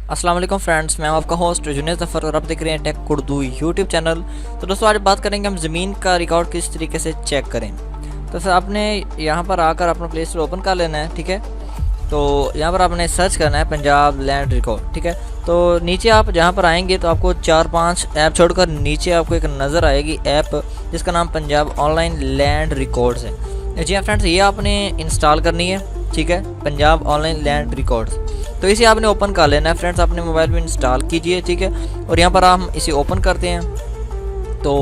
अस्सलाम वालेकुम फ्रेंड्स, मैं आपका होस्ट जुनैद ज़फ़र और आप देख रहे हैं टेक उर्दू यूट्यूब चैनल। तो दोस्तों आज बात करेंगे हम ज़मीन का रिकॉर्ड किस तरीके से चेक करें। तो फिर आपने यहाँ पर आकर अपना प्ले स्टोर ओपन कर लेना है, ठीक है। तो यहाँ पर आपने सर्च करना है पंजाब लैंड रिकॉर्ड, ठीक है। तो नीचे आप जहाँ पर आएंगे तो आपको 4-5 ऐप छोड़कर नीचे आपको एक नज़र आएगी ऐप जिसका नाम पंजाब ऑनलाइन लैंड रिकॉर्ड्स है। जी हाँ फ्रेंड्स, ये आपने इंस्टॉल करनी है, ठीक है, पंजाब ऑनलाइन लैंड रिकॉर्ड्स। तो इसे आपने ओपन कर लेना है फ्रेंड्स, अपने मोबाइल में इंस्टॉल कीजिए, ठीक है। और यहाँ पर हम इसे ओपन करते हैं। तो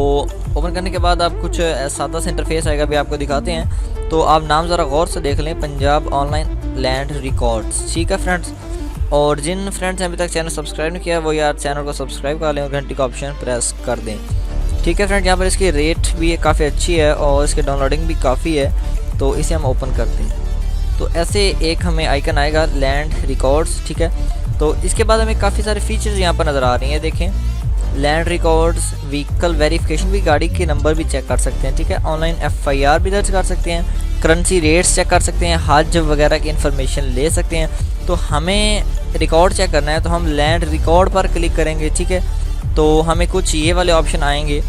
ओपन करने के बाद आप कुछ सादा सा इंटरफेस आएगा, भी आपको दिखाते हैं। तो आप नाम ज़रा गौर से देख लें, पंजाब ऑनलाइन लैंड रिकॉर्ड्स, ठीक है फ्रेंड्स। और जिन फ्रेंड्स ने अभी तक चैनल सब्सक्राइब नहीं किया वो यार चैनल को सब्सक्राइब कर लें और घंटी का ऑप्शन प्रेस कर दें, ठीक है फ्रेंड। यहाँ पर इसकी रेट भी काफ़ी अच्छी है और इसकी डाउनलोडिंग भी काफ़ी है। तो इसे हम ओपन करते हैं। तो ऐसे एक हमें आइकन आएगा लैंड रिकॉर्ड्स, ठीक है। तो इसके बाद हमें काफ़ी सारे फीचर्स यहाँ पर नज़र आ रही हैं, देखें। लैंड रिकॉर्ड्स, व्हीकल वेरिफिकेशन भी, गाड़ी के नंबर भी चेक कर सकते हैं, ठीक है। ऑनलाइन FIR भी दर्ज कर सकते हैं, करेंसी रेट्स चेक कर सकते हैं, हज वगैरह की इन्फॉर्मेशन ले सकते हैं। तो हमें रिकॉर्ड चेक करना है तो हम लैंड रिकॉर्ड पर क्लिक करेंगे, ठीक है। तो हमें कुछ ये वाले ऑप्शन आएंगे।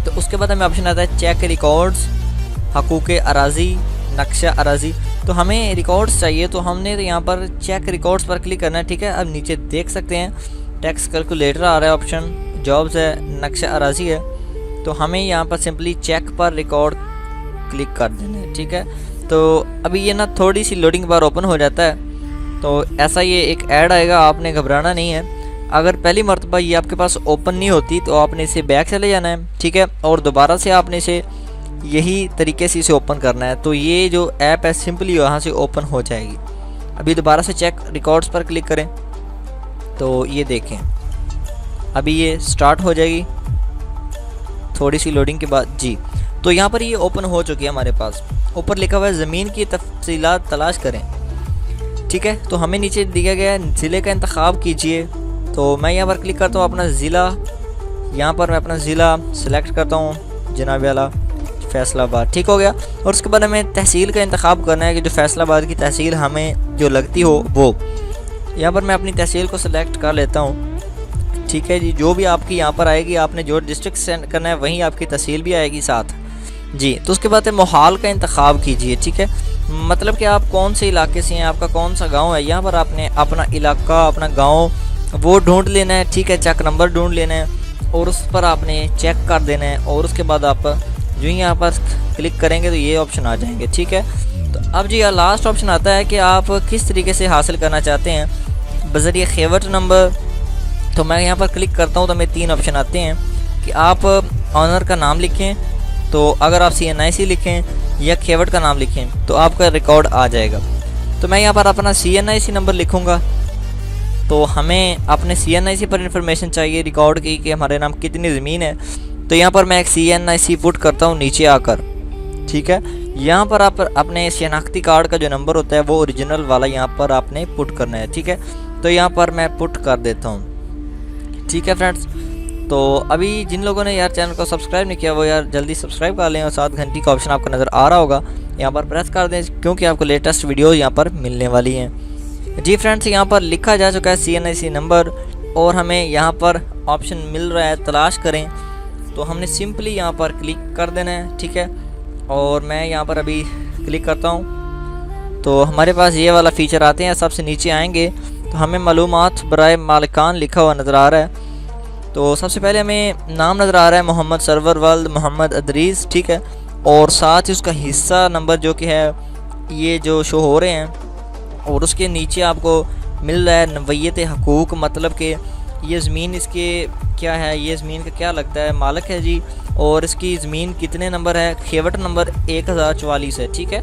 तो उसके बाद हमें ऑप्शन आता है चेक रिकॉर्ड्स, हकूक़ अराज़ी, नक्शा अराज़ी। तो हमें रिकॉर्ड्स चाहिए तो हमने तो यहाँ पर चेक रिकॉर्ड्स पर क्लिक करना है, ठीक है। अब नीचे देख सकते हैं टैक्स कैलकुलेटर आ रहा है ऑप्शन, जॉब्स है, नक्शा अराज़ी है। तो हमें यहाँ पर सिंपली चेक पर रिकॉर्ड क्लिक कर देना है, ठीक है। तो अभी ये ना थोड़ी सी लोडिंग बार ओपन हो जाता है। तो ऐसा ये एक ऐड आएगा, आपने घबराना नहीं है। अगर पहली मरतबा ये आपके पास ओपन नहीं होती तो आपने इसे बैक चले जाना है, ठीक है। और दोबारा से आपने इसे यही तरीके से इसे ओपन करना है। तो ये जो ऐप है सिंपली यहाँ से ओपन हो जाएगी। अभी दोबारा से चेक रिकॉर्ड्स पर क्लिक करें तो ये देखें अभी ये स्टार्ट हो जाएगी थोड़ी सी लोडिंग के बाद जी। तो यहाँ पर ये ओपन हो चुकी है हमारे पास। ऊपर लिखा हुआ है ज़मीन की तफसीलात तलाश करें, ठीक है। तो हमें नीचे दिया गया है ज़िले का इंतखाब कीजिए। तो मैं यहाँ पर क्लिक करता हूँ अपना ज़िला, यहाँ पर मैं अपना ज़िला सेलेक्ट करता हूँ, जनाब वाला फैसलाबाद, ठीक हो गया। और उसके बाद हमें तहसील का इंतखाब करना है कि जो फैसलाबाद की तहसील हमें जो लगती हो वो। यहाँ पर मैं अपनी तहसील को सिलेक्ट कर लेता हूँ, ठीक है जी। जो भी आपकी यहाँ पर आएगी, आपने जो डिस्ट्रिक्ट सेंड करना है वहीं आपकी तहसील भी आएगी साथ जी। तो उसके बाद मोहाल का इंतखाब कीजिए, ठीक है। मतलब कि आप कौन से इलाके से हैं, आपका कौन सा गाँव है। यहाँ पर आपने अपना इलाका, अपना गाँव वो ढूँढ लेना है, ठीक है। चेक नंबर ढूँढ लेना है और उस पर आपने चेक कर देना है। और उसके बाद आप जो ही यहाँ पर क्लिक करेंगे तो ये ऑप्शन आ जाएंगे, ठीक है। तो अब जी लास्ट ऑप्शन आता है कि आप किस तरीके से हासिल करना चाहते हैं बज़रिए खेवट नंबर। तो मैं यहाँ पर क्लिक करता हूँ तो हमें 3 ऑप्शन आते हैं कि आप ऑनर का नाम लिखें, तो अगर आप CNIC लिखें या खेवट का नाम लिखें तो आपका रिकॉर्ड आ जाएगा। तो मैं यहाँ पर अपना CNIC नंबर लिखूँगा। तो हमें अपने CNIC पर इंफॉर्मेशन चाहिए रिकॉर्ड की कि हमारे नाम कितनी ज़मीन है। तो यहाँ पर मैं एक CNIC पुट करता हूँ नीचे आकर, ठीक है। यहाँ पर आप अपने शनाख्ती कार्ड का जो नंबर होता है वो ओरिजिनल वाला यहाँ पर आपने पुट करना है, ठीक है। तो यहाँ पर मैं पुट कर देता हूँ, ठीक है फ्रेंड्स। तो अभी जिन लोगों ने यार चैनल को सब्सक्राइब नहीं किया वो यार जल्दी सब्सक्राइब कर लें और साथ घंटी का ऑप्शन आपको नज़र आ रहा होगा, यहाँ पर प्रेस कर दें क्योंकि आपको लेटेस्ट वीडियो यहाँ पर मिलने वाली हैं जी फ्रेंड्स। यहाँ पर लिखा जा चुका है CNIC नंबर और हमें यहाँ पर ऑप्शन मिल रहा है तलाश करें। तो हमने सिंपली यहाँ पर क्लिक कर देना है, ठीक है। और मैं यहाँ पर अभी क्लिक करता हूँ तो हमारे पास ये वाला फ़ीचर आते हैं। सबसे नीचे आएंगे तो हमें मालूमात बराए मालिकान लिखा हुआ नज़र आ रहा है। तो सबसे पहले हमें नाम नज़र आ रहा है मोहम्मद सरवर वल्द मोहम्मद अदरीस, ठीक है। और साथ ही उसका हिस्सा नंबर जो कि है ये जो शो हो रहे हैं। और उसके नीचे आपको मिल रहा है नवैयत हकूक़, मतलब कि ये ज़मीन इसके क्या है, ये ज़मीन का क्या लगता है, मालिक है जी। और इसकी ज़मीन कितने नंबर है, खेवट नंबर 1044 है, ठीक है।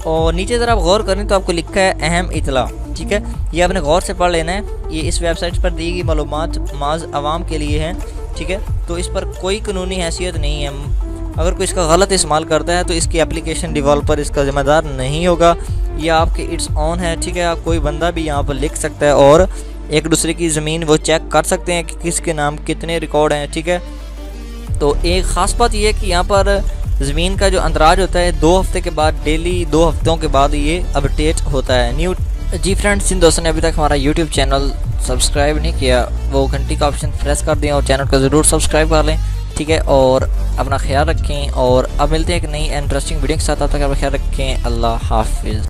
और नीचे ज़रा आप गौर करें तो आपको लिखा है अहम इतला, ठीक है। ये आपने गौर से पढ़ लेना है। ये इस वेबसाइट पर दी गई मालूमात माज आवाम के लिए हैं, ठीक है। तो इस पर कोई कानूनी हैसियत नहीं है। अगर कोई इसका गलत इस्तेमाल करता है तो इसकी एप्लीकेशन डेवलपर इसका ज़िम्मेदार नहीं होगा। यह आपके इट्स ऑन है, ठीक है। कोई बंदा भी यहाँ पर लिख सकता है और एक दूसरे की ज़मीन वो चेक कर सकते हैं कि किसके नाम कितने रिकॉर्ड हैं, ठीक है। तो एक ख़ास बात यह है कि यहाँ पर ज़मीन का जो अंदराज होता है 2 हफ्ते के बाद, डेली 2 हफ्तों के बाद ये अपडेट होता है न्यू। जी फ्रेंड्स, जिन दोस्तों ने अभी तक हमारा यूट्यूब चैनल सब्सक्राइब नहीं किया वो घंटी का ऑप्शन प्रेस कर दें और चैनल को ज़रूर सब्सक्राइब कर लें, ठीक है। और अपना ख्याल रखें और अब मिलते हैं एक नई इंटरेस्टिंग वीडियो के साथ। तब तक अपना ख्याल रखें। अल्लाह हाफिज़।